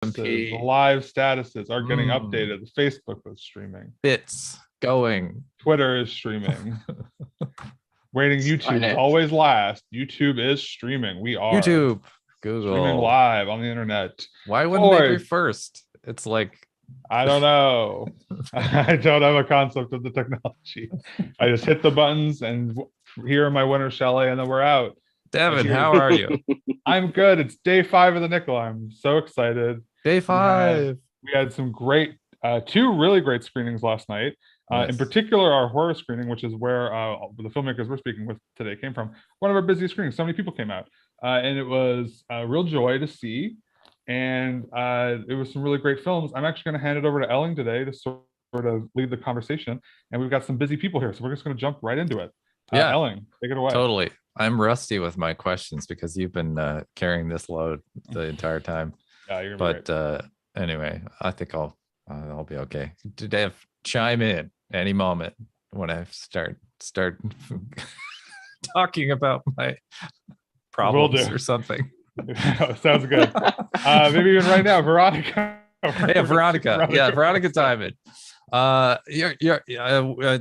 MP. The live statuses are getting Mm. updated. The Facebook is streaming. Bits going. Twitter is streaming. Waiting, YouTube is it. always last. YouTube is streaming. We are YouTube, streaming Google. live on the internet. Why wouldn't they be Forward. first? It's like, I don't know. I don't have a concept of the technology. I just hit the buttons and here in my winter chalet, and then we're out. Devin, how are you? I'm good. It's day 5 of the Nickel. I'm so excited. Day 5. We had some great, 2 really great screenings last night. Yes. In particular, our horror screening, which is where the filmmakers we're speaking with today came from. One of our busiest screenings. So many people came out, and it was a real joy to see. And it was some really great films. I'm actually going to hand it over to Elling today to sort of lead the conversation. And we've got some busy people here, so we're just going to jump right into it. Yeah, Elling, take it away. Totally. I'm rusty with my questions because you've been carrying this load the entire time. Yeah, you're but right. Anyway, I think I'll be okay. Dave, chime in any moment when I start talking about my problems or something. Sounds good. Maybe even right now, Veronica. Yeah, Veronica. Yeah, Veronica Diamond.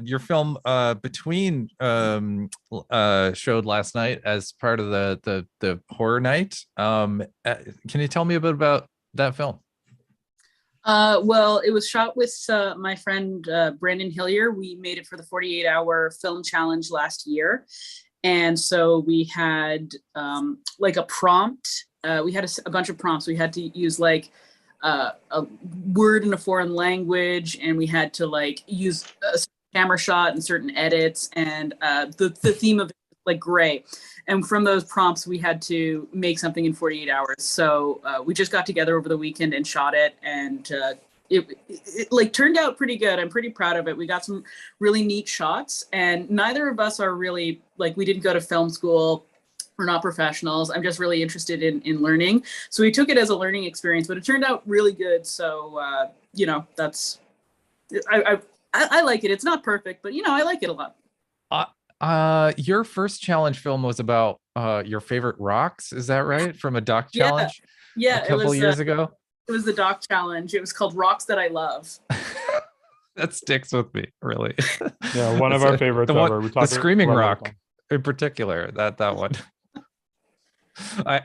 Your film Between showed last night as part of the horror night. Can you tell me a bit about that film? Well, it was shot with my friend Brandon Hillier. We made it for the 48-hour film challenge last year. And so we had like a prompt. We had a bunch of prompts. We had to use like a word in a foreign language, and we had to like use a camera shot and certain edits, and the theme of it was like gray. And from those prompts, we had to make something in 48 hours. So we just got together over the weekend and shot it, and it like turned out pretty good. I'm pretty proud of it. We got some really neat shots, and neither of us are really like, we didn't go to film school. We're not professionals. I'm just really interested in learning. So we took it as a learning experience, but it turned out really good. So, you know, that's, I like it. It's not perfect, but you know, I like it a lot. Your first challenge film was about your favorite rocks. Is that right? From a doc challenge? Yeah. A couple years ago. It was the doc challenge. It was called Rocks That I Love. That sticks with me, really. Yeah, one of our favorites ever. The Screaming Rock in particular, that one.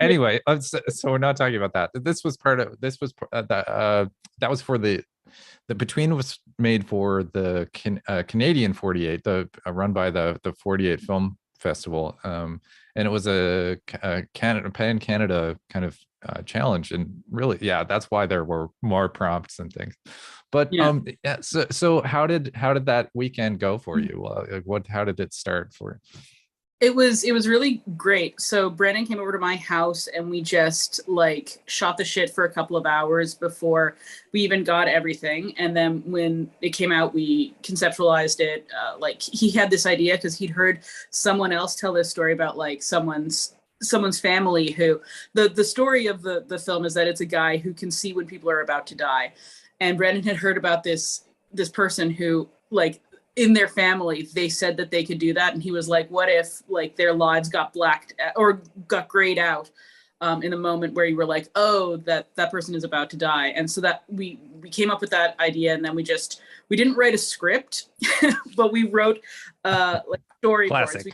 Anyway, so we're not talking about that. This was that was for the Between was made for the Canadian 48, run by the 48 Film Festival, and it was a pan Canada kind of challenge, and really, yeah, that's why there were more prompts and things. But yeah. So how did that weekend go for you? How did it start for you? It was really great. So Brandon came over to my house, and we just like shot the shit for a couple of hours before we even got everything. And then when it came out, we conceptualized it. Like he had this idea because he'd heard someone else tell this story about like someone's family who the story of the film is that it's a guy who can see when people are about to die. And Brandon had heard about this person who, like, in their family, they said that they could do that. And he was like, what if like their lives got blacked or got grayed out in the moment where you were like, oh, that person is about to die. And so that we came up with that idea, and then we didn't write a script, but we wrote like storyboards.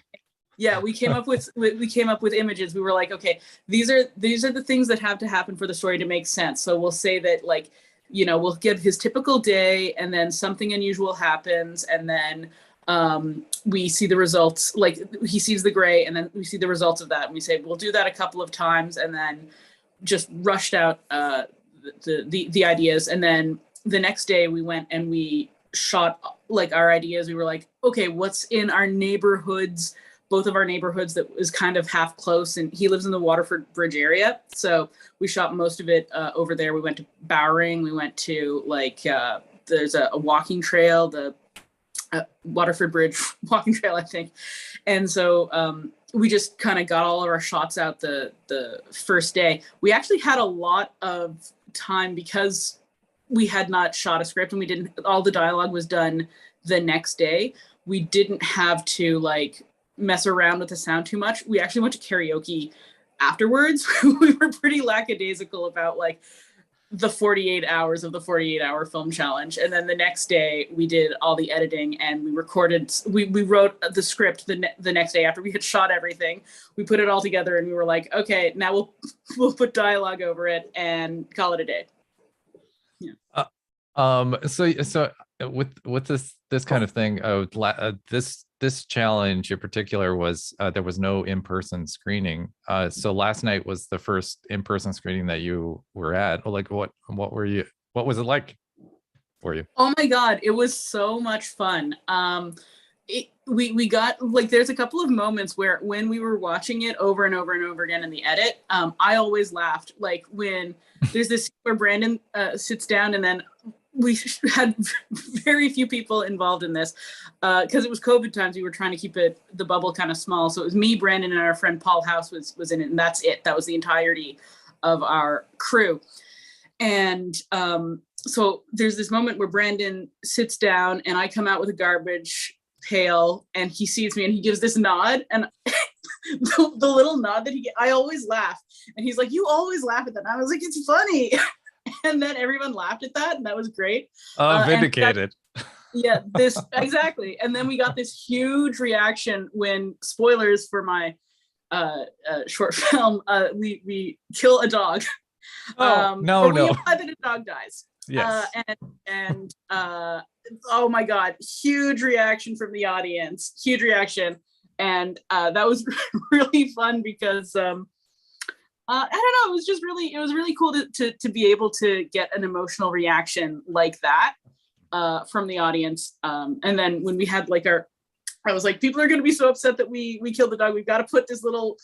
We came up with images. We were like, okay, these are the things that have to happen for the story to make sense. So we'll say that, like, you know, we'll give his typical day, and then something unusual happens, and then we see the results. Like, he sees the gray, and then we see the results of that, and we say we'll do that a couple of times, and then just rushed out the ideas. And then the next day we went and we shot like our ideas. We were like, okay, what's in our neighborhoods? Both of our neighborhoods that was kind of half close, and he lives in the Waterford Bridge area. So we shot most of it over there. We went to Bowring. We went to like, there's a walking trail, the Waterford Bridge walking trail, I think. And so we just kind of got all of our shots out the first day. We actually had a lot of time because we had not shot a script, and all the dialogue was done the next day. We didn't have to like mess around with the sound too much. We actually went to karaoke afterwards. We were pretty lackadaisical about like the 48 hours of the 48-hour film challenge. And then the next day we did all the editing and we recorded, we wrote the script the next day after we had shot everything. We put it all together and we were like, okay, now we'll put dialogue over it and call it a day. Yeah. So with this kind of thing, this challenge in particular was there was no in-person screening. So last night was the first in-person screening that you were at. Like what was it like for you? Oh my God, it was so much fun. We got, like, there's a couple of moments where when we were watching it over and over and over again in the edit, I always laughed. Like when there's this where Brandon sits down, and then we had very few people involved in this because it was COVID times. We were trying to keep the bubble kind of small. So it was me, Brandon, and our friend Paul House was in it, and that's it. That was the entirety of our crew. And so there's this moment where Brandon sits down, and I come out with a garbage pail, and he sees me, and he gives this nod, and the little nod that I always laugh, and he's like, "You always laugh at that." And I was like, "It's funny." And then everyone laughed at that, and that was great. Vindicated. Yeah, this exactly. And then we got this huge reaction when, spoilers for my short film, we kill a dog. No. We imply that a dog dies. Yes. And oh my God, huge reaction from the audience, huge reaction. And that was really fun because I don't know, it was really cool to be able to get an emotional reaction like that from the audience. And then when we had I was like, people are going to be so upset that we killed the dog. We've got to put this little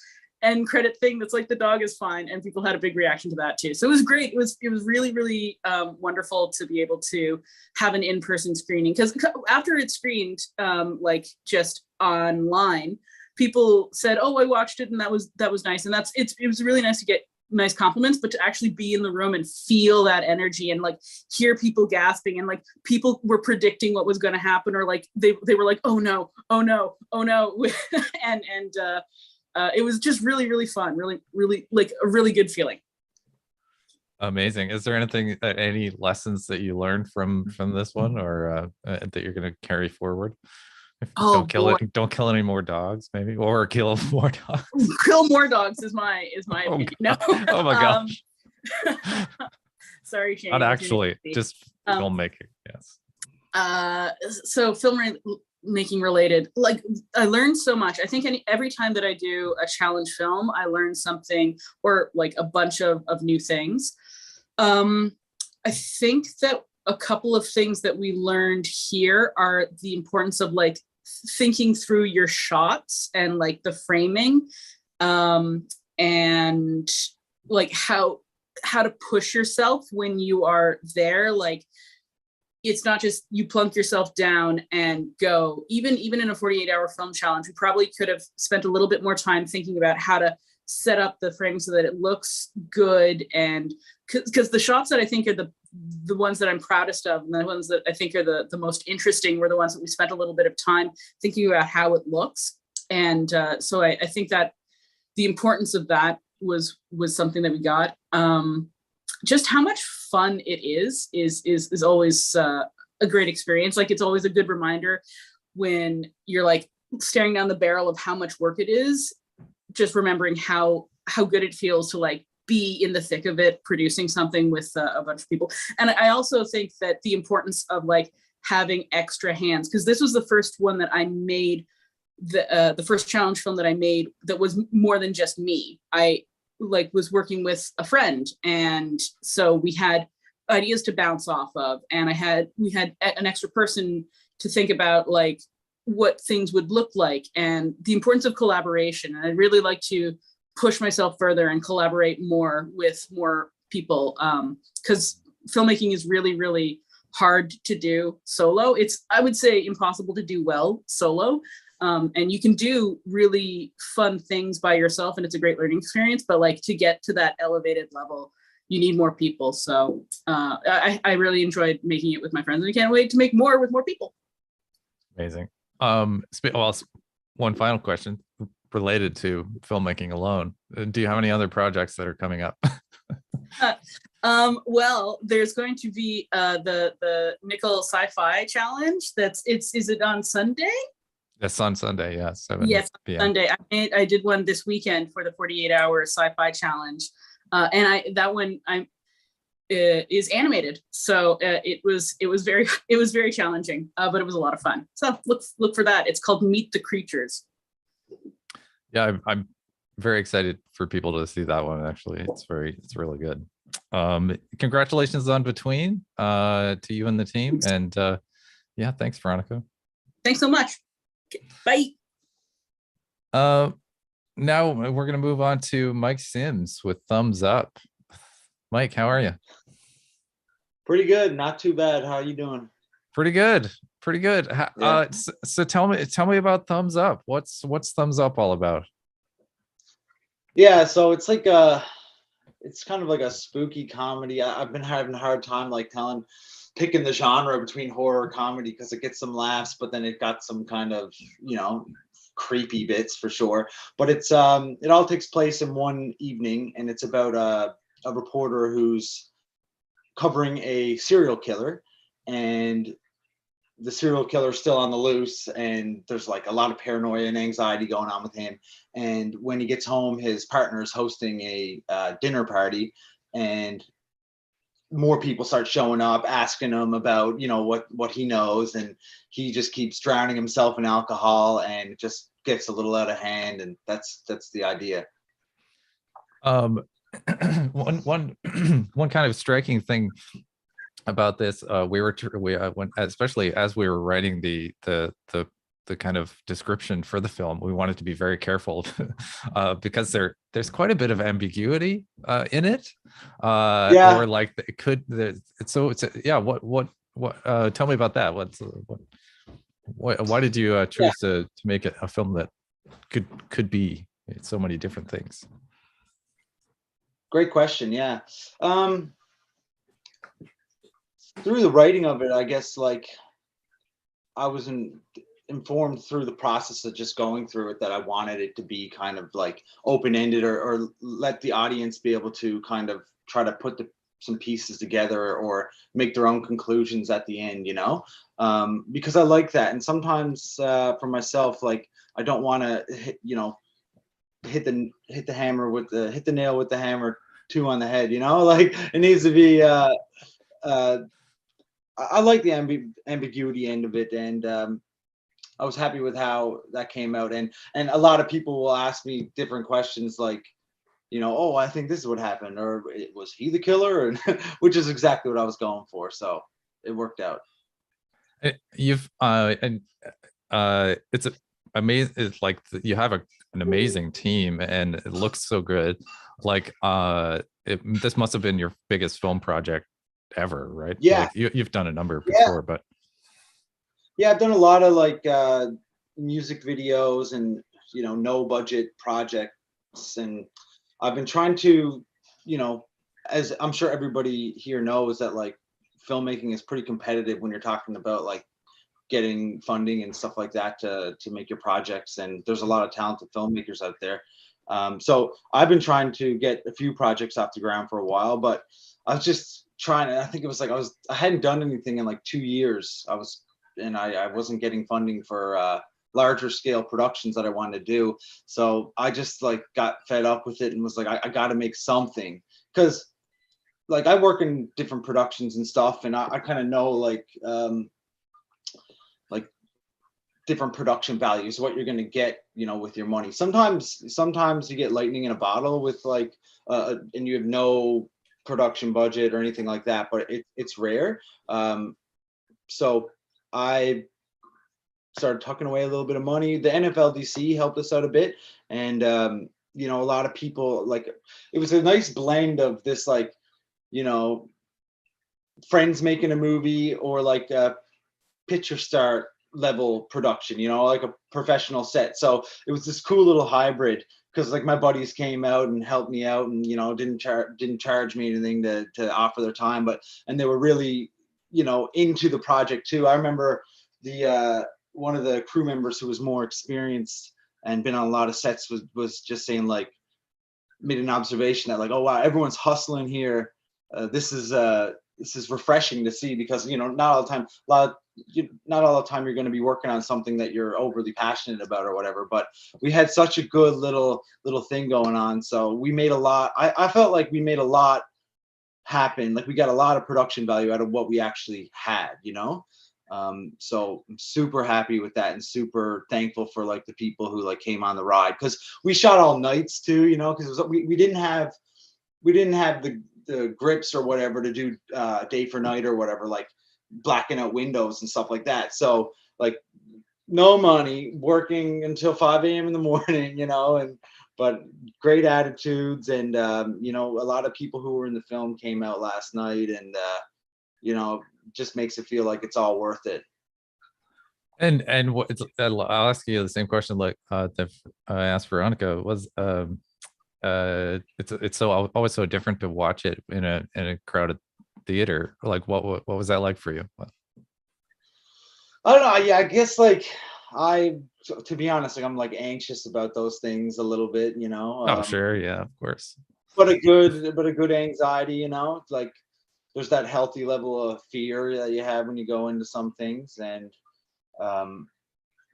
end credit thing that's like, the dog is fine. And people had a big reaction to that too. So it was great. It was really, really wonderful to be able to have an in-person screening, because after it screened, like just online, people said, "Oh, I watched it, and that was nice." And it was really nice to get nice compliments, but to actually be in the room and feel that energy and like hear people gasping, and like people were predicting what was going to happen, or like they were like, "Oh no, oh no, oh no," and it was just really, really fun, really, really, like a really good feeling. Amazing. Is there any lessons that you learned from this one, or that you're going to carry forward? Don't kill any more dogs, maybe, or kill more dogs. Kill more dogs is my opinion. No. Oh my gosh. Sorry, Shane. Not actually, just filmmaking. Yes. So filmmaking related, like I learned so much. I think every time that I do a challenge film, I learn something, or like a bunch of new things. I think that a couple of things that we learned here are the importance of like thinking through your shots and like the framing, and like how to push yourself when you are there. Like it's not just you plunk yourself down and go. Even in a 48-hour film challenge, we probably could have spent a little bit more time thinking about how to set up the frame so that it looks good, and because the shots that I think are the ones that I'm proudest of, and the ones that I think are the most interesting, were the ones that we spent a little bit of time thinking about how it looks. And so I think that the importance of that was something that we got. Just how much fun it is always a great experience. Like it's always a good reminder when you're like staring down the barrel of how much work it is, just remembering how good it feels to like be in the thick of it, producing something with a bunch of people. And I also think that the importance of like having extra hands, because this was the first one that I made, the first challenge film that I made that was more than just me. I like was working with a friend, and so we had ideas to bounce off of, and we had an extra person to think about like what things would look like, and the importance of collaboration. And I'd really like to push myself further and collaborate more with more people, because filmmaking is really, really hard to do solo. It's, I would say, impossible to do well solo. And you can do really fun things by yourself, and it's a great learning experience, but like to get to that elevated level, you need more people. So I really enjoyed making it with my friends, and I can't wait to make more with more people. Amazing. Well, one final question related to filmmaking alone. Do you have any other projects that are coming up? Well, there's going to be the Nickel Sci-Fi Challenge. Is it on Sunday? That's on Sunday, yeah, 7 Yes, p.m. Sunday. I did one this weekend for the 48-hour Sci-Fi Challenge, and that one is animated. So it was very challenging, but it was a lot of fun. So look for that. It's called Meet the Creatures. Yeah, I'm very excited for people to see that one. Actually, it's really good. Congratulations on Between to you and the team, and yeah, thanks, Veronica. Thanks so much. Bye. Now we're gonna move on to Mike Sims with Thumbs Up. Mike, how are you? Pretty good, not too bad. How are you doing? Pretty good. Yeah. So tell me about Thumbs Up. What's Thumbs Up all about? Yeah, so it's like it's kind of like a spooky comedy. I've been having a hard time like picking the genre between horror comedy because it gets some laughs, but then it got some kind of, creepy bits for sure. But it's it all takes place in one evening, and it's about a reporter who's covering a serial killer, and the serial killer is still on the loose, and there's like a lot of paranoia and anxiety going on with him. And when he gets home, his partner is hosting a dinner party, and more people start showing up asking him about what he knows, and he just keeps drowning himself in alcohol, and it just gets a little out of hand. And that's the idea. One kind of striking thing about this, especially as we were writing the kind of description for the film, we wanted to be very careful because there's quite a bit of ambiguity in it. Yeah. Or like it could. Yeah. What? Tell me about that. Why did you choose to make it a film that could be so many different things? Great question. Yeah. Through the writing of it, I guess like I was informed through the process of just going through it that I wanted it to be kind of like open-ended, or let the audience be able to kind of try to put some pieces together or make their own conclusions at the end, because I like that. And sometimes for myself, like I don't want to hit the nail with the hammer two on the head, like it needs to be I like the ambiguity end of it, and I was happy with how that came out. And a lot of people will ask me different questions, like, oh, I think this is what happened, or was he the killer, and which is exactly what I was going for. So it worked out. It's amazing. It's like you have an amazing team, and it looks so good. Like this must have been your biggest film project ever, right? Yeah. Like you've done a number before, but yeah, I've done a lot of like music videos and no budget projects, and I've been trying to, as I'm sure everybody here knows, that like filmmaking is pretty competitive when you're talking about like getting funding and stuff like that to make your projects, and there's a lot of talented filmmakers out there. So I've been trying to get a few projects off the ground for a while, but I was just trying to, I think it was like I hadn't done anything in like 2 years. I wasn't getting funding for larger scale productions that I wanted to do. So I just like got fed up with it and was like, I got to make something, because like I work in different productions and stuff, and I kind of know like different production values, what you're going to get, with your money. Sometimes you get lightning in a bottle with like, and you have no production budget or anything like that, but it's rare. So I started tucking away a little bit of money. The NFLDC helped us out a bit, and a lot of people, like, it was a nice blend of this, like, friends making a movie, or like a picture star level production, like a professional set. So it was this cool little hybrid, because like my buddies came out and helped me out, and didn't charge me anything to offer their time, and they were really into the project too. I remember the one of the crew members who was more experienced and been on a lot of sets was just saying, like, made an observation that like, oh wow, everyone's hustling here this is refreshing to see, because not all the time, not all the time you're going to be working on something that you're overly passionate about or whatever. But we had such a good little thing going on, so we made a lot. I felt like we made a lot happen. Like we got a lot of production value out of what we actually had, so I'm super happy with that, and super thankful for like the people who like came on the ride, because we shot all nights too, because we didn't have the grips or whatever to do day for night or whatever, like blacking out windows and stuff like that. So like no money, working until 5 a.m. in the morning, but great attitudes. And a lot of people who were in the film came out last night, and just makes it feel like it's all worth it. And what I'll ask you the same question like that I asked Veronica, was it's so always so different to watch it in a crowded theater. Like what was that like for you? I don't know. Yeah, I guess like to be honest, like I'm like anxious about those things a little bit, Oh, sure, yeah, of course. But a good anxiety, like there's that healthy level of fear that you have when you go into some things. And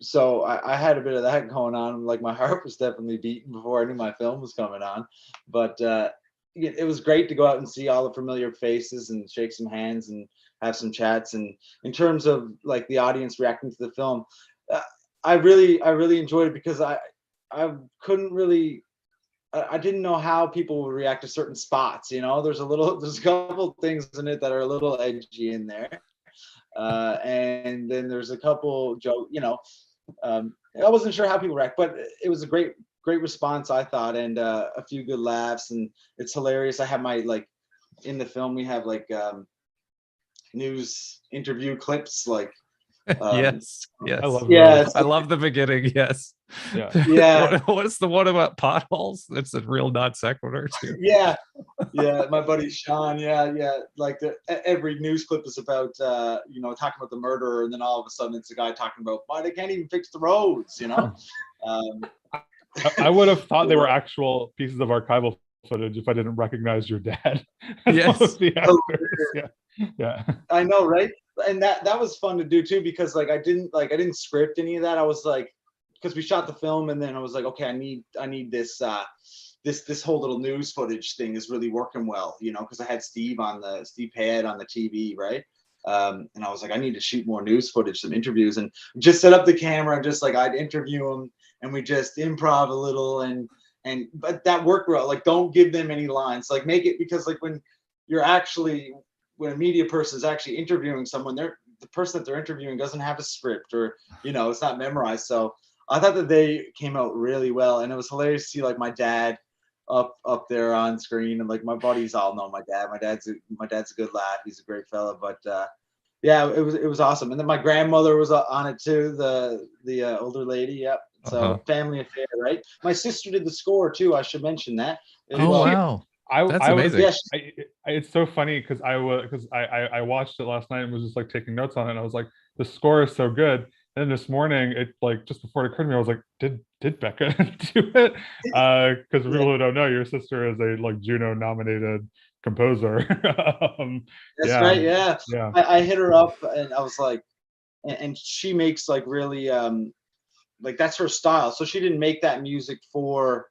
so I had a bit of that going on. Like my heart was definitely beating before I knew my film was coming on. But it was great to go out and see all the familiar faces and shake some hands and have some chats. And in terms of like the audience reacting to the film, I really enjoyed it, because I couldn't really, I didn't know how people would react to certain spots. There's a couple things in it that are a little edgy in there, and then there's a couple joke. I wasn't sure how people react, but it was a great response, I thought, and a few good laughs. And it's hilarious. I have my like in the film we have like news interview clips, like yes. I love yes, I love the beginning. Yes. Yeah. What's the one about potholes? It's a real non sequitur too. Yeah, my buddy Sean. Yeah. Like every news clip is about talking about the murderer, and then all of a sudden it's a guy talking about why they can't even fix the roads. I would have thought they were actual pieces of archival footage if I didn't recognize your dad. Yes. Yeah. I know, right? And that was fun to do too, because like I didn't script any of that. I was like, because we shot the film, and then I was like, okay, I need this this whole little news footage thing is really working well, because I had Steve Pad on the TV, right? And I was like, I need to shoot more news footage, some interviews, and just set up the camera and just like I'd interview them, and we just improv a little, but that worked well. Like, don't give them any lines, like make it, because like when a media person is actually interviewing someone, the person that they're interviewing doesn't have a script, or it's not memorized. So I thought that they came out really well, and it was hilarious to see like my dad up there on screen, and like my buddies all know my dad. My dad's a good lad. He's a great fella. But yeah, it was awesome. And then my grandmother was on it too, the older lady. Yep. So family affair, right? My sister did the score too. I should mention that. Wow. That's amazing. It's so funny because I watched it last night and was just like taking notes on it. And I was like, the score is so good. And then this morning, it like just before it occurred to me, I was like, did Becca do it? Because for people who don't know, your sister is a like Juno nominated composer. That's right. Yeah. I hit her up and I was like, and she makes like really like that's her style. So she didn't make that music for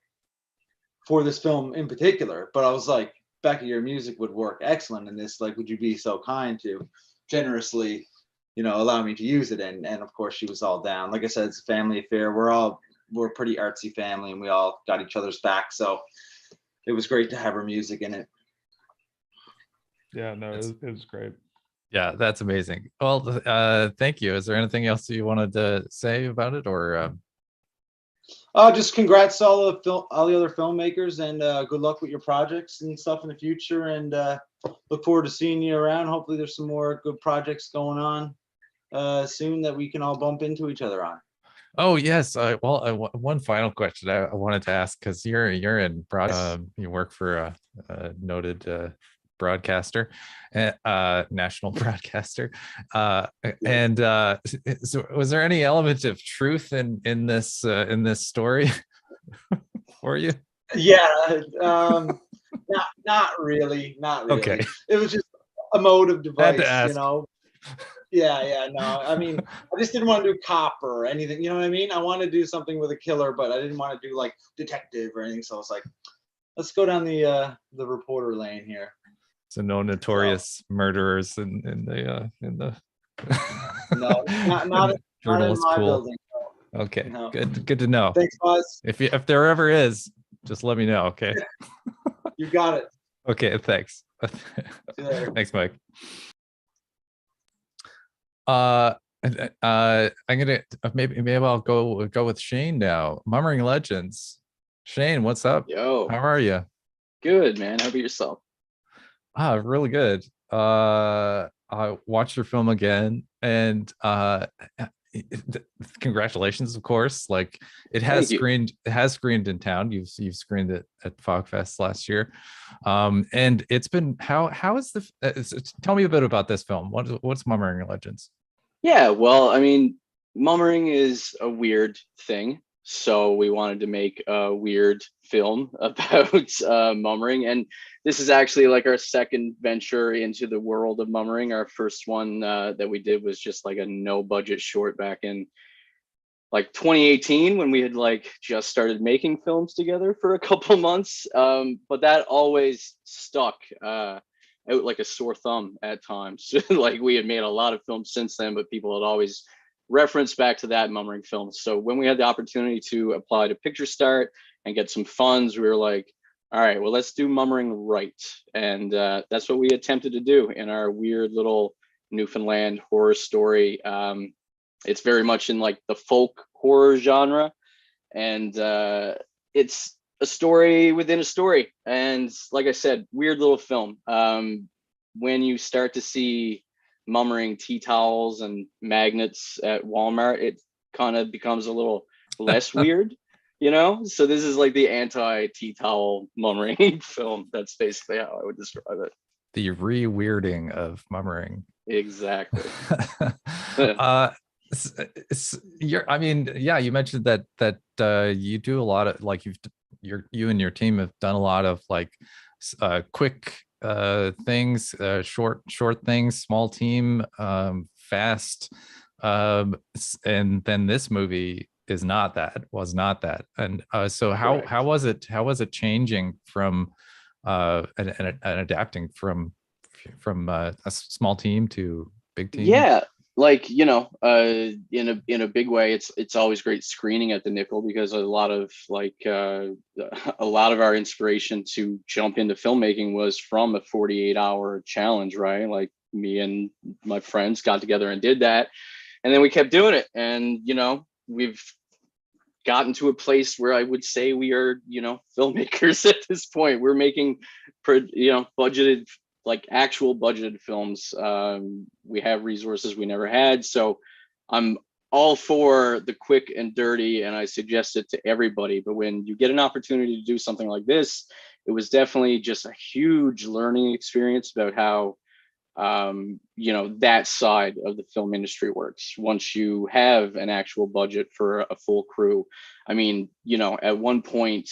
this film in particular, but I was like, Becca, your music would work excellent in this. Like, would you be so kind to generously, allow me to use it? And of course she was all down. Like I said, it's a family affair. We're a pretty artsy family, and we all got each other's back. So it was great to have her music in it. Yeah, no, it was great. Yeah, that's amazing. Well, thank you. Is there anything else you wanted to say about it, or? Just congrats to all the other filmmakers, and good luck with your projects and stuff in the future. And look forward to seeing you around. Hopefully, there's some more good projects going on soon that we can all bump into each other on. Oh yes. One final question I wanted to ask, because you're in you work for a noted broadcaster, national broadcaster, and so was there any element of truth in this story for you? Yeah, Not really. Okay. It was just a motive Had to device, ask. Yeah, no. I mean, I just didn't want to do copper or anything. You know what I mean? I wanted to do something with a killer, but I didn't want to do like detective or anything. So I was like, let's go down the reporter lane here. So no notorious murderers in the No, not in journalist my pool. building. Okay, No. good to know. Thanks, Buzz. If there ever is, just let me know. Okay. You got it. Okay, thanks. See you later. Thanks, Mike. I'm gonna maybe I'll go with Shane now. Mummering Legends. Shane, what's up? Yo, How are you? good, man. How about yourself? Really good. I watched your film again, and congratulations, of course. Like it has Thank you. screened in town. You've screened it at Fogfest last year, and it's been how is tell me a bit about this film. What's Mummering Legends? Yeah, well, I mean, mummering is a weird thing. So we wanted to make a weird film about mummering. And this is actually like our second venture into the world of mummering. Our first one that we did was just like a no budget short back in like 2018 when we had like just started making films together for a couple months. But that always stuck out like a sore thumb at times. Like we had made a lot of films since then, but people had always referenced back to that mummering film. So when we had the opportunity to apply to Picture Start and get some funds, we were like, all right, well, let's do mummering right. And that's what we attempted to do in our weird little Newfoundland horror story. It's very much in like the folk horror genre. And it's a story within a story. And like I said, weird little film. When you start to see mummering tea towels and magnets at Walmart, it kind of becomes a little less weird, you know? So this is like the anti-tea towel mummering film. That's basically how I would describe it. The re-weirding of mummering. Exactly. I mean, yeah, you mentioned that you do a lot of like you and your team have done a lot of like quick things, short things, small team, fast, and then this movie was not that. And so how was it changing from and adapting from a small team to big team? Yeah, like in a big way, it's always great screening at the Nickel, because a lot of our inspiration to jump into filmmaking was from a 48-hour challenge, right? Like me and my friends got together and did that, and then we kept doing it, and we've gotten to a place where I would say we are filmmakers at this point. We're making budgeted, like actual budgeted films. We have resources we never had, so I'm all for the quick and dirty, and I suggest it to everybody. But when you get an opportunity to do something like this, it was definitely just a huge learning experience about how that side of the film industry works once you have an actual budget for a full crew. I mean, at one point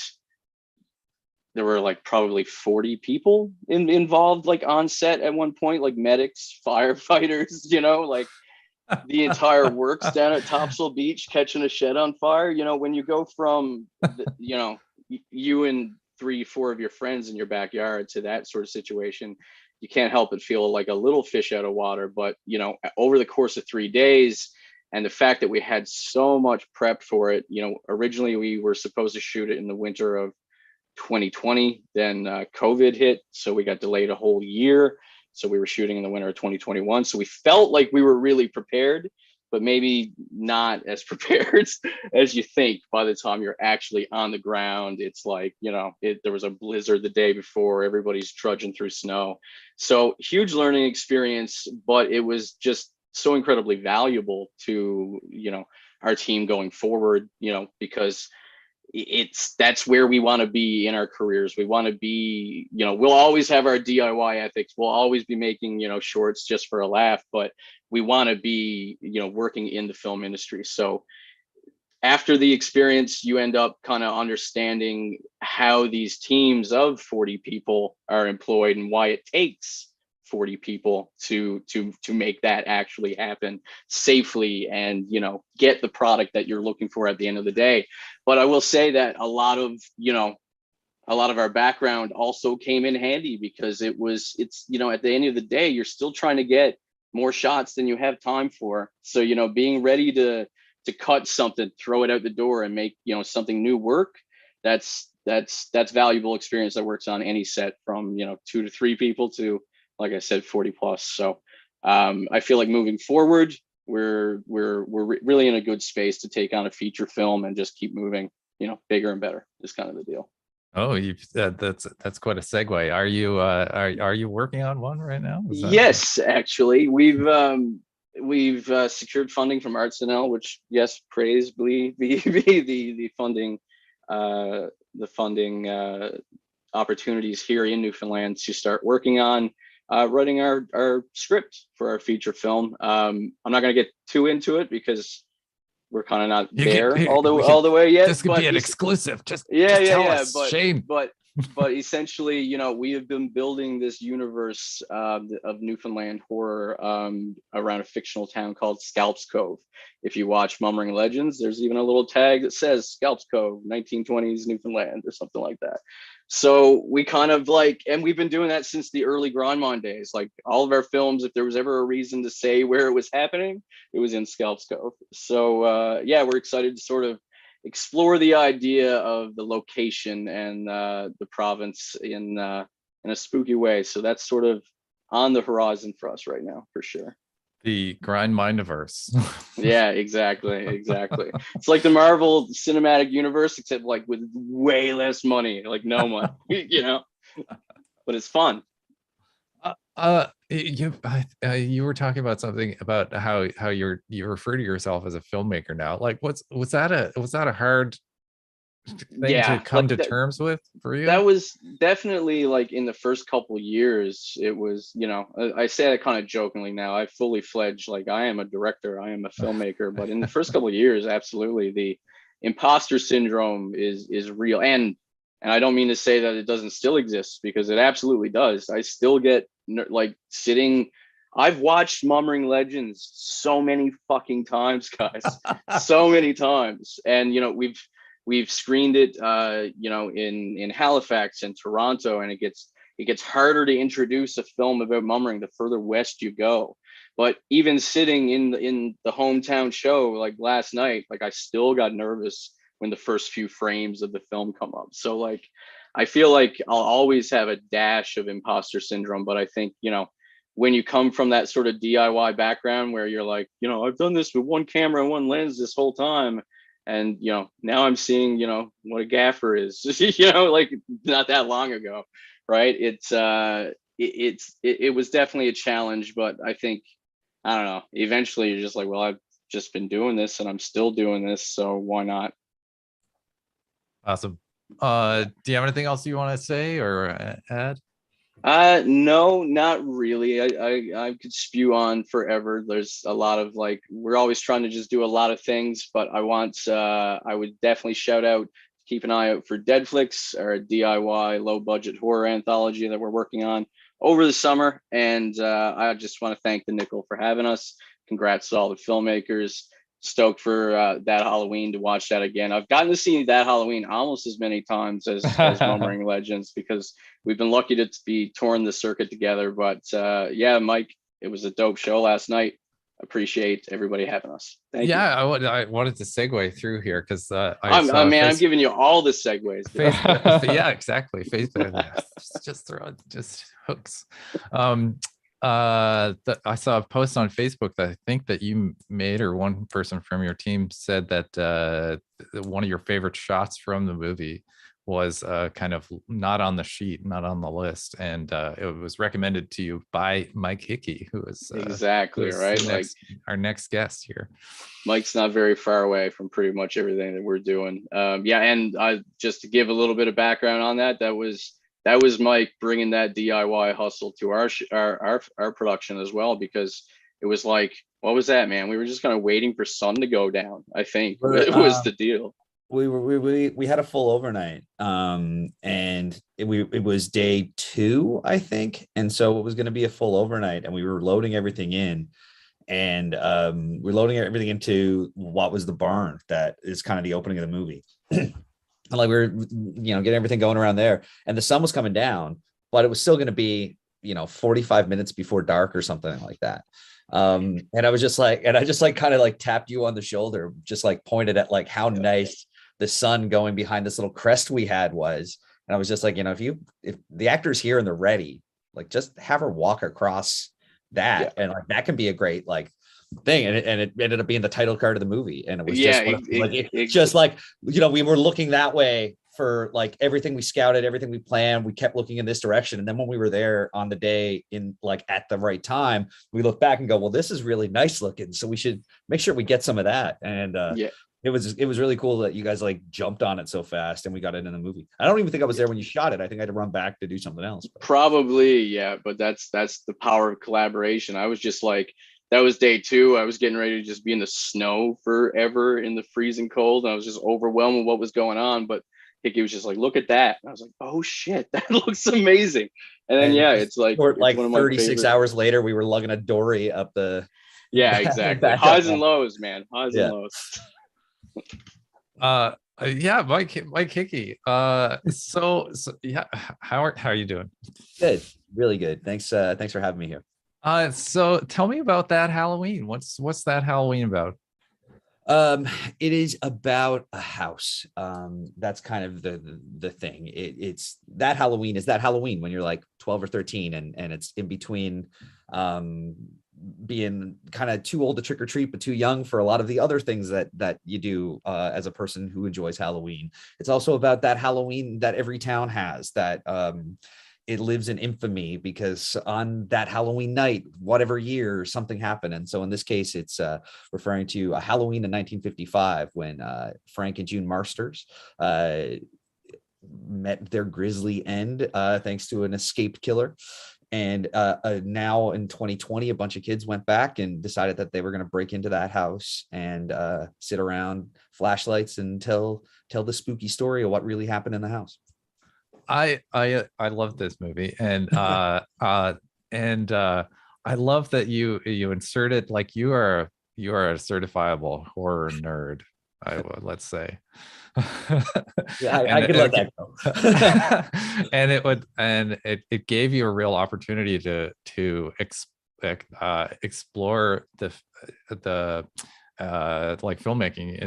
there were like probably 40 people involved, like on set at one point, like medics, firefighters, like the entire works down at Topsail Beach catching a shed on fire. When you go from you and 3-4 of your friends in your backyard to that sort of situation, you can't help but feel like a little fish out of water. But over the course of 3 days, and the fact that we had so much prep for it, originally we were supposed to shoot it in the winter of 2020, then COVID hit, so we got delayed a whole year. So we were shooting in the winter of 2021. So we felt like we were really prepared, but maybe not as prepared as you think by the time you're actually on the ground. It's like, there was a blizzard the day before, everybody's trudging through snow. So huge learning experience, but it was just so incredibly valuable to, our team going forward, because that's where we want to be in our careers. We want to be, we'll always have our DIY ethics. We'll always be making, shorts just for a laugh, but we want to be, working in the film industry. So after the experience, you end up kind of understanding how these teams of 40 people are employed and why it takes 40 people to make that actually happen safely and, you know, get the product that you're looking for at the end of the day. But I will say that a lot of our background also came in handy, because it's, you know, at the end of the day, you're still trying to get more shots than you have time for. So, you know, being ready to cut something, throw it out the door and make, you know, something new work, that's valuable experience that works on any set, from, you know, 2 to 3 people to, like I said, 40 plus. So I feel like moving forward, we're really in a good space to take on a feature film and just keep moving, you know, bigger and better is kind of the deal. Oh, that's quite a segue. Are you working on one right now? Yes, actually, we've secured funding from ArtsNL, which, yes, praise be the funding opportunities here in Newfoundland to start working on writing our script for our feature film. I'm not going to get too into it because we're kind of not all the way yet. This could be an exclusive. Just tell us, Shane. But essentially, you know, we have been building this universe of Newfoundland horror around a fictional town called Scalps Cove. If you watch Mummering Legends, there's even a little tag that says Scalps Cove, 1920s Newfoundland, or something like that. So we kind of like, and we've been doing that since the early Grandmont days. Like all of our films, if there was ever a reason to say where it was happening, it was in Scalps Cove. So yeah, we're excited to sort of explore the idea of the location and the province in a spooky way. So that's sort of on the horizon for us right now, for sure. The grind mindiverse. Yeah, exactly. It's like the Marvel Cinematic Universe, except like with way less money, like no money, you know. But it's fun. You were talking about something about how you refer to yourself as a filmmaker now. Like, was that a hard thing to come to terms with for you? That was definitely, like, in the first couple years, it was, you know, I say that kind of jokingly now. I fully fledged, like, I am a director, I am a filmmaker, but in the first couple of years, absolutely, the imposter syndrome is real. And I don't mean to say that it doesn't still exist, because it absolutely does. I still get like sitting. I've watched Mummering Legends so many fucking times, guys, so many times. And, you know, we've screened it, you know, in Halifax and Toronto, and it gets harder to introduce a film about mummering the further west you go. But even sitting in the hometown show, like last night, like I still got nervous when the first few frames of the film come up. So like, I feel like I'll always have a dash of imposter syndrome, but I think, you know, when you come from that sort of DIY background where you're like, you know, I've done this with one camera and one lens this whole time, and, you know, now I'm seeing, you know, what a gaffer is, you know, like not that long ago, right? It was definitely a challenge, but I think, I don't know, eventually you're just like, well, I've just been doing this and I'm still doing this, so why not? Awesome. Do you have anything else you want to say or add? No, not really. I could spew on forever. There's a lot of, like, we're always trying to just do a lot of things, but I would definitely shout out, keep an eye out for Deadflix, our DIY low budget horror anthology that we're working on over the summer. And I just want to thank the Nickel for having us. Congrats to all the filmmakers. Stoked for that Halloween to watch that again. I've gotten to see that Halloween almost as many times as Mummering Legends, because we've been lucky to be touring the circuit together. But yeah, Mike, it was a dope show last night. Appreciate everybody having us. Thank you. I wanted to segue through here because I'm giving you all the segues. Yeah, exactly. Facebook, just hooks. I saw a post on Facebook that I think that you made, or one person from your team said that one of your favorite shots from the movie was kind of not on the sheet, not on the list, and it was recommended to you by Mike Hickey, who is exactly right, our next guest here. Mike's not very far away from pretty much everything that we're doing. Yeah, and just to give a little bit of background on that, that was Mike bringing that DIY hustle to our production as well, because it was like, what was that, man? We were just kind of waiting for sun to go down, I think. We're, It was the deal. We had a full overnight, and it was day 2, I think, and so it was going to be a full overnight, and we were loading everything in, and we're loading everything into what was the barn that is kind of the opening of the movie. And like we were, getting everything going around there, and the sun was coming down, but it was still going to be 45 minutes before dark or something like that. And I was just like, kind of like tapped you on the shoulder, just like pointed at like how nice the sun going behind this little crest we had was. And I was just like, if the actor's here and they're ready, like just have her walk across that. And like, that can be a great like thing. And it ended up being the title card of the movie. And it was just we were looking that way for like everything we scouted, everything we planned. We kept looking in this direction. And then when we were there on the day in like at the right time, we look back and go, well, this is really nice looking, so we should make sure we get some of that. And it was really cool that you guys like jumped on it so fast and we got it in the movie. I don't even think I was there when you shot it. I think I had to run back to do something else. Probably, yeah. But that's the power of collaboration. I was just like, that was day 2. I was getting ready to just be in the snow forever in the freezing cold. And I was just overwhelmed with what was going on. But Hickey was just like, look at that. And I was like, oh shit, that looks amazing. And then it's like 36 hours later, we were lugging a dory up the exactly. Highs and lows, man. Highs and lows. Mike Hickey. So yeah, how are you doing? Good, really good. Thanks for having me here. So tell me about that Halloween. What's that Halloween about? It is about a house. That's kind of the thing. It's that Halloween is that Halloween when you're like 12 or 13 and it's in between being kind of too old to trick or treat, but too young for a lot of the other things that you do as a person who enjoys Halloween. It's also about that Halloween that every town has, that it lives in infamy because on that Halloween night, whatever year, something happened. And so in this case, it's referring to a Halloween in 1955 when Frank and June Marsters met their grisly end thanks to an escaped killer. And now in 2020, a bunch of kids went back and decided that they were going to break into that house and sit around flashlights and tell the spooky story of what really happened in the house. I love this movie, and I love that you inserted like you are a certifiable horror nerd. Let's say. I could let that go. and it gave you a real opportunity to explore the like filmmaking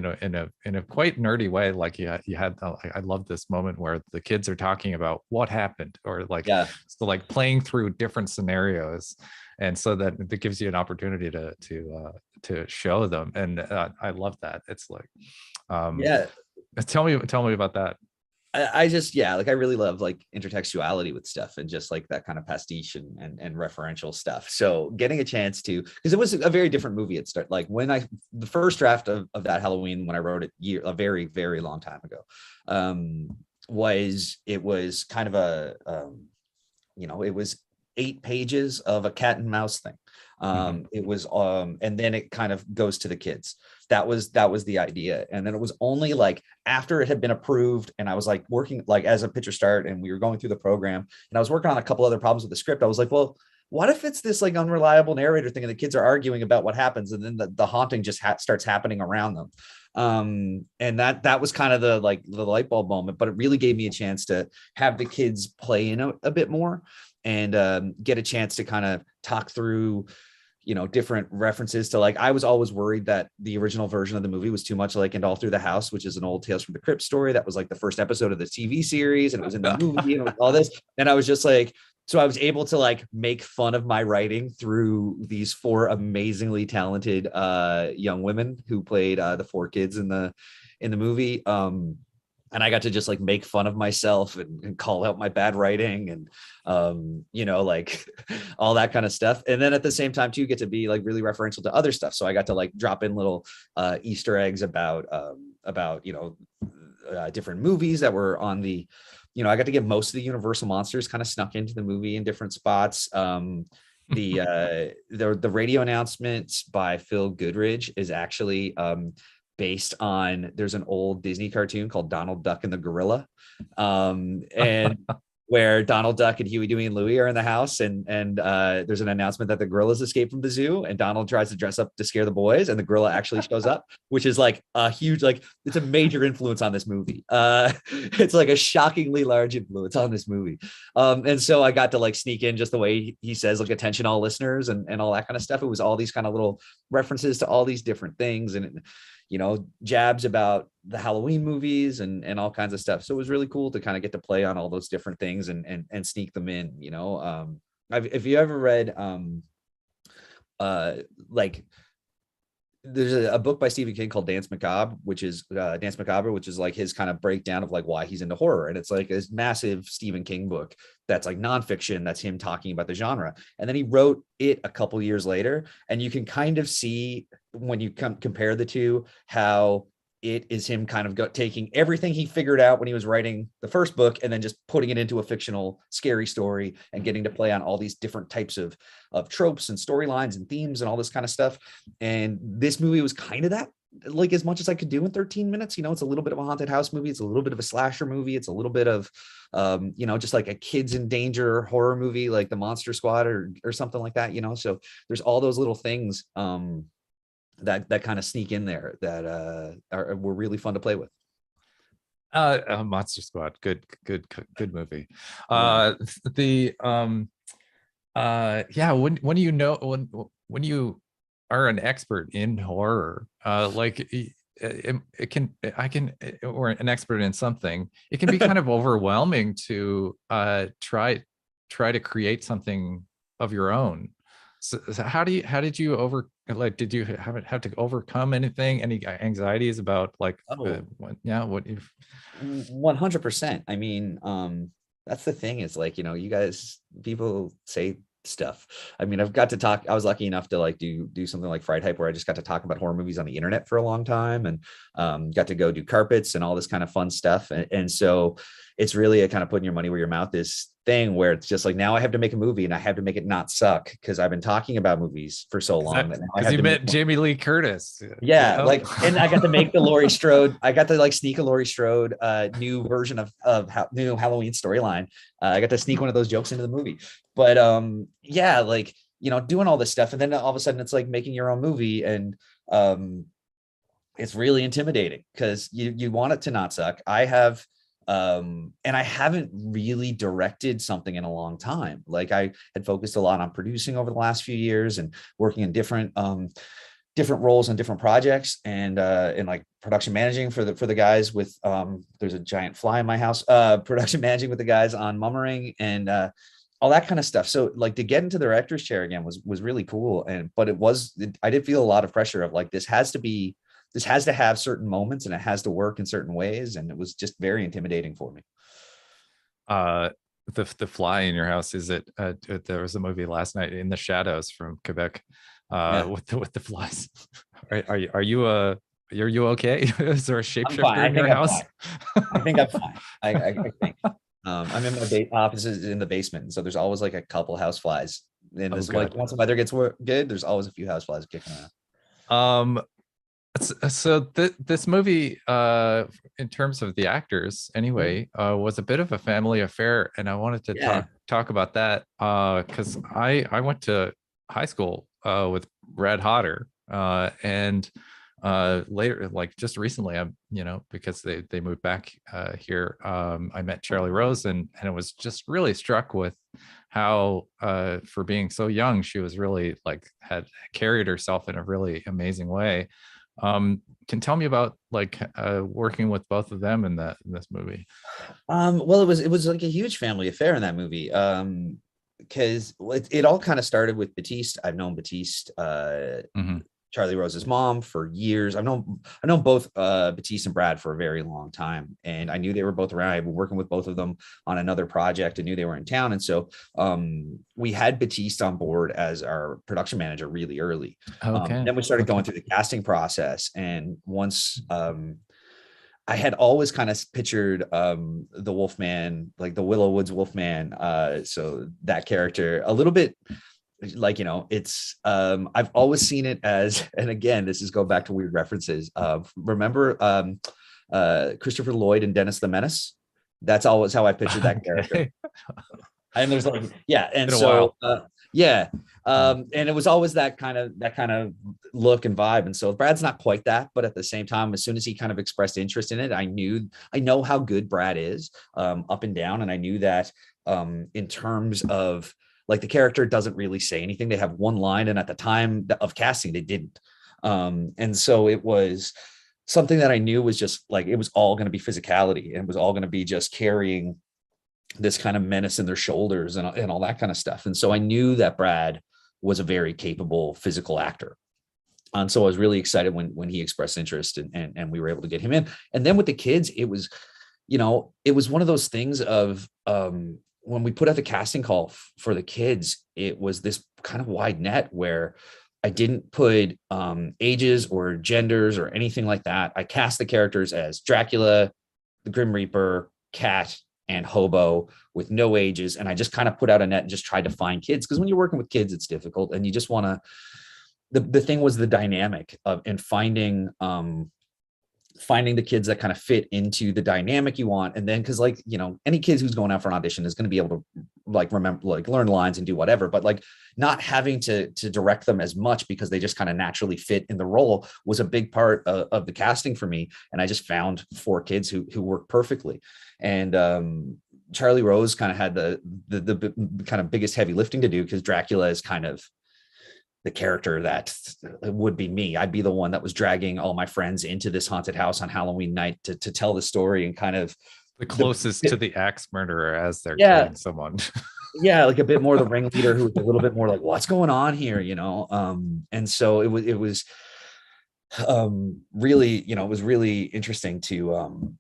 in a quite nerdy way. Like you had I love this moment where the kids are talking about what happened, or like so like playing through different scenarios, and so that it gives you an opportunity to show them. And I love that. It's like tell me about that. I just I really love like intertextuality with stuff and just like that kind of pastiche and referential stuff. So getting a chance to, because it was a very different movie at start. Like when the first draft of that Halloween, when I wrote it a very, very long time ago, was kind of it was 8 pages of a cat and mouse thing. It was and then it kind of goes to the kids. That was the idea. And then it was only like after it had been approved and I was like working like as a picture start and we were going through the program and I was working on a couple other problems with the script. I was like, well, what if it's this like unreliable narrator thing and the kids are arguing about what happens and then the haunting just starts happening around them. And that was kind of the light bulb moment, but it really gave me a chance to have the kids play in a bit more and get a chance to kind of talk through different references to, like, I was always worried that the original version of the movie was too much like And All Through the House, which is an old Tales from the Crypt story that was like the first episode of the TV series and it was in the movie and all this. And I was just like, so I was able to like make fun of my writing through these 4 amazingly talented young women who played the 4 kids in the movie. And I got to just like make fun of myself and call out my bad writing and, like all that kind of stuff. And then at the same time too, get to be like really referential to other stuff. So I got to like drop in little Easter eggs about different movies that were on the, I got to get most of the Universal monsters kind of snuck into the movie in different spots. the radio announcements by Phil Goodridge is actually based on, there's an old Disney cartoon called Donald Duck and the Gorilla, and where Donald Duck and Huey, Dewey, and Louie are in the house, and there's an announcement that the gorillas escaped from the zoo, and Donald tries to dress up to scare the boys, and the gorilla actually shows up, which is like a huge, like, it's a major influence on this movie. It's like a shockingly large influence on this movie. And so I got to like sneak in just the way he says, like, attention all listeners, and all that kind of stuff. It was all these kind of little references to all these different things, and jabs about the Halloween movies and all kinds of stuff. So it was really cool to kind of get to play on all those different things and sneak them in, if you ever read like, there's a book by Stephen King called Dance Macabre, which is like his kind of breakdown of like why he's into horror. And it's like this massive Stephen King book that's like nonfiction, that's him talking about the genre. And then he wrote it a couple years later, and you can kind of see when you compare the two, how it is him kind of taking everything he figured out when he was writing the first book and then just putting it into a fictional scary story and getting to play on all these different types of tropes and storylines and themes and all this kind of stuff. And this movie was kind of that, like, as much as I could do in 13 minutes. It's a little bit of a haunted house movie. It's a little bit of a slasher movie. It's a little bit of, just like a kids in danger horror movie, like the Monster Squad or something like that, So there's all those little things that kind of sneak in there that were really fun to play with. Monster Squad, good movie. Yeah. When you know, when you are an expert in horror, like or an expert in something, it can be kind of overwhelming to try to create something of your own. So how did you did you have to overcome any anxieties about like, what you've 100%. I mean, that's the thing, is like, you guys, people say stuff. I mean, I was lucky enough to like do something like Fright Hype, where I just got to talk about horror movies on the internet for a long time, and got to go do carpets and all this kind of fun stuff. And so it's really a kind of putting your money where your mouth is thing, where it's just like, now I have to make a movie and I have to make it not suck, because I've been talking about movies for so long. Because you met Jamie Lee Curtis. Yeah, like, and I got to make the Laurie Strode. I got to like sneak a Laurie Strode new version of new Halloween storyline. I got to sneak one of those jokes into the movie. But yeah, like, doing all this stuff, and then all of a sudden it's like making your own movie, and it's really intimidating because you want it to not suck. I have and I haven't really directed something in a long time. Like, I had focused a lot on producing over the last few years and working in different roles and different projects, and like production managing for the guys with there's a giant fly in my house, production managing with the guys on Mummering and all that kind of stuff. So like, to get into the director's chair again was really cool. But I did feel a lot of pressure of like, this has to have certain moments, and it has to work in certain ways. And it was just very intimidating for me. The fly in your house, is it there was a movie last night, In the Shadows, from Quebec, with the flies. Are you okay? Is there a shapeshifter in your house? I think I'm fine. I think I'm in my offices in the basement, so there's always like a couple house flies. And it's like, once the weather gets good, there's always a few house flies kicking around. So this movie, in terms of the actors anyway, was a bit of a family affair, and I wanted to talk about that because I went to high school with Brad Hodder, and later, like just recently, because they moved back here, I met Charlie Rose, and I was just really struck with how for being so young, she was really like had carried herself in a really amazing way. Can tell me about like working with both of them in this movie. Well, it was like a huge family affair in that movie, because it all kind of started with Batiste. I've known Batiste, Charlie Rose's mom, for years. I've known both Batiste and Brad for a very long time, and I knew they were both around. I've been working with both of them on another project and knew they were in town, and so we had Batiste on board as our production manager really early. Then we started going through the casting process, and once I had always kind of pictured the Wolfman, like the Willow Woods Wolfman, so that character a little bit like, you know, it's I've always seen it as, and again, this is go back to weird references. Remember Christopher Lloyd and Dennis the Menace? That's always how I pictured that character. Okay. And there's like, yeah, and Been a so while. yeah, and it was always that kind of look and vibe. And so Brad's not quite that, but at the same time, as soon as he kind of expressed interest in it, I know how good Brad is, up and down, and I knew that in terms of like the character doesn't really say anything. They have one line, and at the time of casting, they didn't. And so it was something that I knew was just like, it was all going to be physicality, and it was all going to be just carrying this kind of menace in their shoulders and all that kind of stuff. And so I knew that Brad was a very capable physical actor. And so I was really excited when he expressed interest, and we were able to get him in. And then with the kids, it was, you know, it was one of those things of when we put out the casting call for the kids, it was this kind of wide net where I didn't put ages or genders or anything like that. I cast the characters as Dracula, the Grim Reaper, Cat, and Hobo, with no ages. And I just kind of put out a net and just tried to find kids, because when you're working with kids, it's difficult, and you just want to, the thing was the dynamic of, and finding the kids that kind of fit into the dynamic you want. And then, because like, you know, any kids who's going out for an audition is going to be able to like remember, like learn lines and do whatever, but like not having to direct them as much, because they just kind of naturally fit in the role, was a big part of the casting for me. And I just found 4 kids who worked perfectly. And Charlie Rose kind of had the kind of biggest heavy lifting to do, because Dracula is kind of the character that would be me. I'd be the one that was dragging all my friends into this haunted house on Halloween night to tell the story, and kind of The closest to the axe murderer as they're Yeah. killing someone. yeah, like a bit more the ringleader, who was a little bit more like, what's going on here, you know? And so it was really, you know, it was really interesting to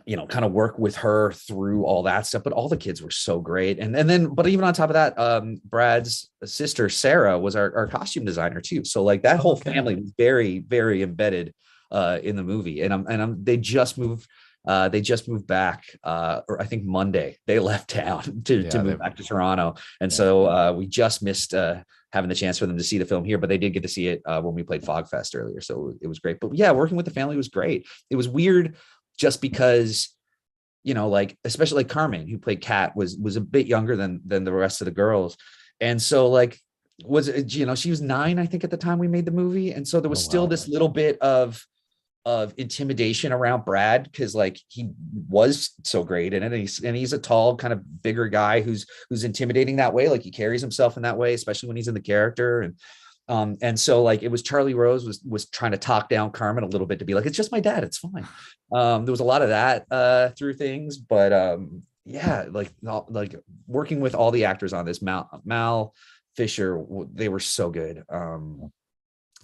you know, kind of work with her through all that stuff. But all the kids were so great. And then, but even on top of that, Brad's sister Sarah was our costume designer too. So like that whole family was very, very embedded in the movie. And they just moved back, or I think Monday they left town to move back to Toronto. And so we just missed having the chance for them to see the film here, but they did get to see it when we played Fogfest earlier. So it was great. But yeah, working with the family was great. It was weird just because, you know, like, especially like Carmen, who played Kat, was a bit younger than the rest of the girls. And so like, you know, she was 9, I think, at the time we made the movie. And so there was still this little bit of intimidation around Brad, because like he was so great in it, and he's a tall, kind of bigger guy who's intimidating that way. Like he carries himself in that way, especially when he's in the character. And so like it was Charlie Rose was trying to talk down Carmen a little bit, to be like, it's just my dad, it's fine. There was a lot of that through things, but yeah, like working with all the actors on this, Mal Fisher, they were so good.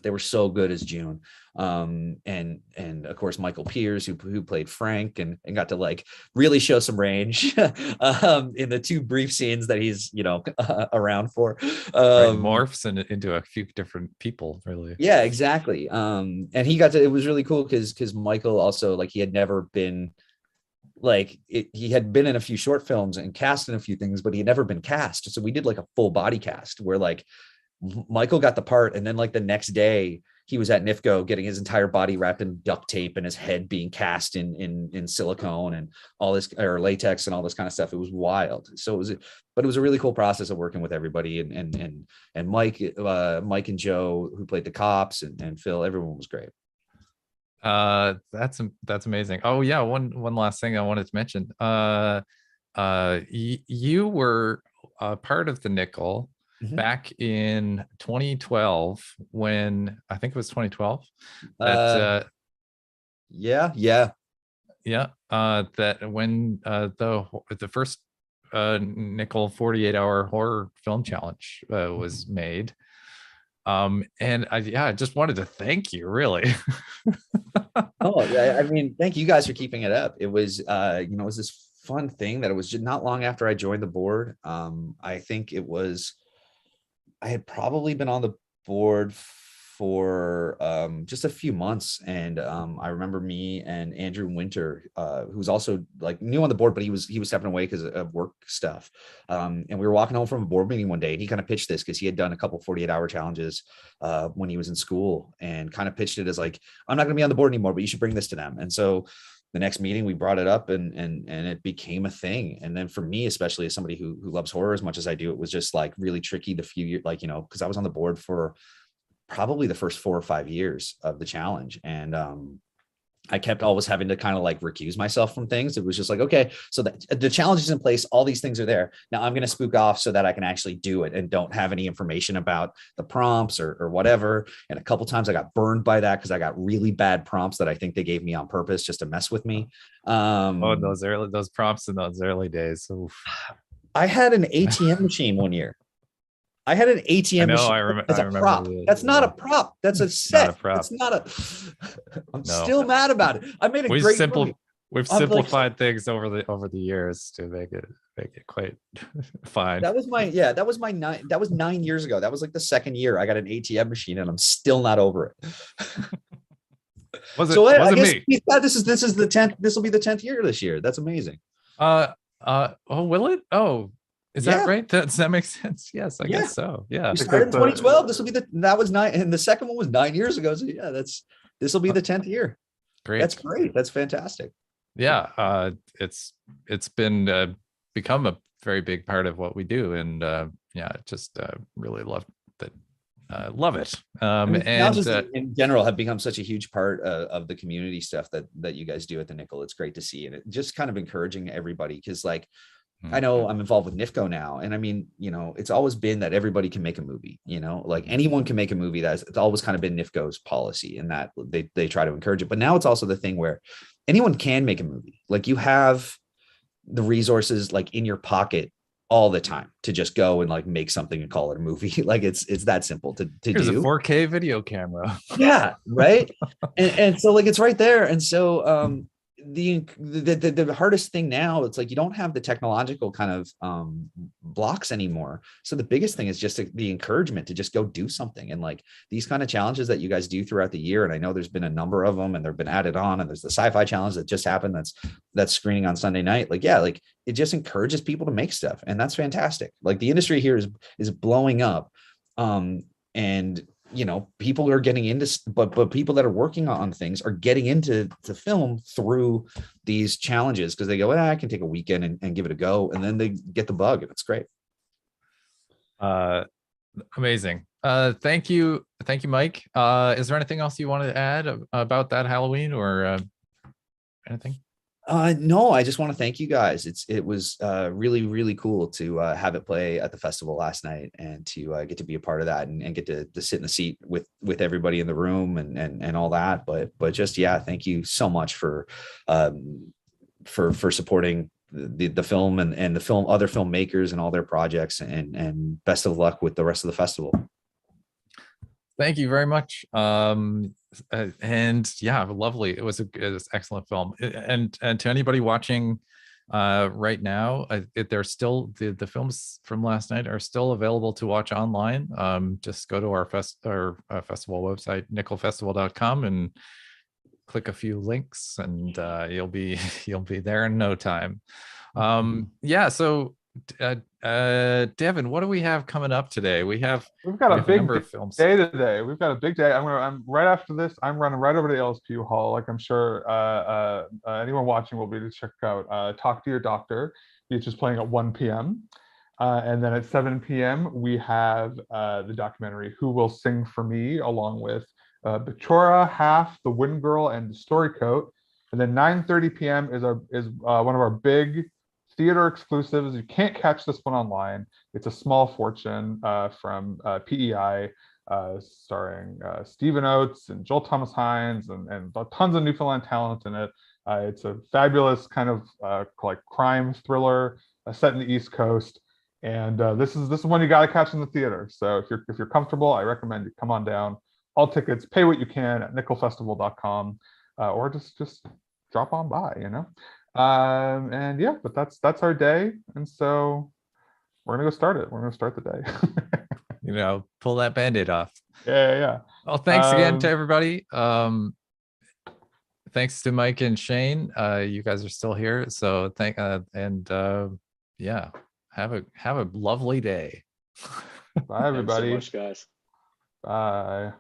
They were so good as June. And of course, Michael Pearce, who played Frank, and got to like really show some range in the 2 brief scenes that he's, you know, around for. Morphs into a few different people, really. Yeah, exactly. And he got to, it was really cool because Michael also, like, he had never been he had been in a few short films and cast in a few things, but he had never been cast. So we did like a full body cast where like Michael got the part, and then like the next day he was at NIFCO getting his entire body wrapped in duct tape and his head being cast in silicone and all this, or latex and all this kind of stuff. It was wild. So it was a really cool process of working with everybody, and Mike and Joe, who played the cops, and Phil, everyone was great. That's amazing. Oh yeah, one last thing I wanted to mention. You were part of the Nickel back in 2012, when I think it was 2012. That that when the first Nickel 48-hour horror film challenge was made. And I just wanted to thank you, really. Oh, I mean, thank you guys for keeping it up. It was, you know, it was this fun thing that it was just not long after I joined the board. I think I had probably been on the board for just a few months, and I remember me and Andrew Winter, who's also like new on the board, but he was stepping away because of work stuff. And we were walking home from a board meeting one day, and he kind of pitched this because he had done a couple 48-hour challenges when he was in school, and kind of pitched it as like, I'm not going to be on the board anymore, but you should bring this to them. And so the next meeting we brought it up, and it became a thing. And then for me, especially as somebody who loves horror as much as I do, it was just like really tricky the few years, like, you know, because I was on the board for probably the first 4 or 5 years of the challenge. And I kept always having to kind of like recuse myself from things. It was just like, okay, so the challenge is in place. All these things are there. Now I'm going to spook off so that I can actually do it and don't have any information about the prompts or whatever. And a couple times I got burned by that because I got really bad prompts that I think they gave me on purpose just to mess with me. Those prompts in those early days. Oof. I had an ATM machine one year. I had an ATM machine. I remember. That's a prop. That's not a prop. That's a set. Not a prop. That's not a. I'm still mad about it. I made a We've great. simplified things over the years to make it quite fine. That was my 9 years ago. That was like the second year I got an ATM machine, and I'm still not over it. Wasn't me. This is the 10th. This will be the 10th year this year. That's amazing. Will it? Oh. Is that right? That makes sense. Yes, I guess so. Yeah. We started in 2012. This will be that was 9, and the second one was 9 years ago. So yeah, this will be the 10th year. Great. That's great. That's fantastic. Yeah. It's been become a very big part of what we do, and just really love that. Love it. And just in general have become such a huge part of the community stuff that you guys do at the Nickel. It's great to see, and it just kind of encouraging everybody, because like, I know I'm involved with NIFCO now. And I mean, you know, it's always been that everybody can make a movie, you know, like anyone can make a movie. It's always kind of been NIFCO's policy, and that they try to encourage it. But now it's also the thing where anyone can make a movie. Like, you have the resources like in your pocket all the time to just go and like make something and call it a movie. Like it's that simple to Here's do. A 4K video camera. Yeah. Right. and so like, it's right there. And so, the hardest thing now, it's like you don't have the technological kind of blocks anymore. So the biggest thing is just the encouragement to just go do something. And like these kind of challenges that you guys do throughout the year, and I know there's been a number of them, and they've been added on, and there's the sci-fi challenge that just happened that's screening on Sunday night. Like, yeah, like it just encourages people to make stuff, and that's fantastic. Like the industry here is blowing up, and you know, people are getting into, but people that are working on things are getting into film through these challenges, because they go, I can take a weekend and give it a go, and then they get the bug, and it's great. Amazing. Thank you, Mike. Is there anything else you want to add about that Halloween, or anything? No, I just want to thank you guys. It was really, really cool to have it play at the festival last night, and to get to be a part of that, and get to sit in the seat with everybody in the room and all that. But just, yeah, thank you so much for supporting the film and the other filmmakers and all their projects, and best of luck with the rest of the festival. Thank you very much. And yeah, lovely. It was an excellent film. And to anybody watching right now, there's still the films from last night are still available to watch online. Just go to our festival website, nickelfestival.com, and click a few links, and you'll be there in no time. Yeah. So Devin, what do we have coming up today? We've got a big number of films day today. We've got a big day. I'm right after this. I'm running right over to LSPU Hall, like I'm sure anyone watching will be, to check out Talk to Your Doctor, which is playing at 1 p.m. And then at 7 p.m. we have the documentary Who Will Sing for Me, along with Bachora, Half, The Wind Girl, and The Story Coat. And then 9:30 p.m. is one of our big theater exclusives. You can't catch this one online. It's A Small Fortune from PEI, starring Stephen Oates and Joel Thomas Hines, and tons of Newfoundland talent in it. It's a fabulous kind of like crime thriller set in the East Coast, and this is one you got to catch in the theater. So if you're comfortable, I recommend you come on down. All tickets, pay what you can at nickelfestival.com, or just drop on by, you know. And yeah, but that's our day, and so we're gonna go start it. We're gonna start the day. you know, pull that Band-Aid off. Yeah. Well, thanks again to Um, everybody. Thanks to Mike and Shane. You guys are still here. So yeah, have a lovely day. Bye, Thanks so everybody. much, guys. Bye.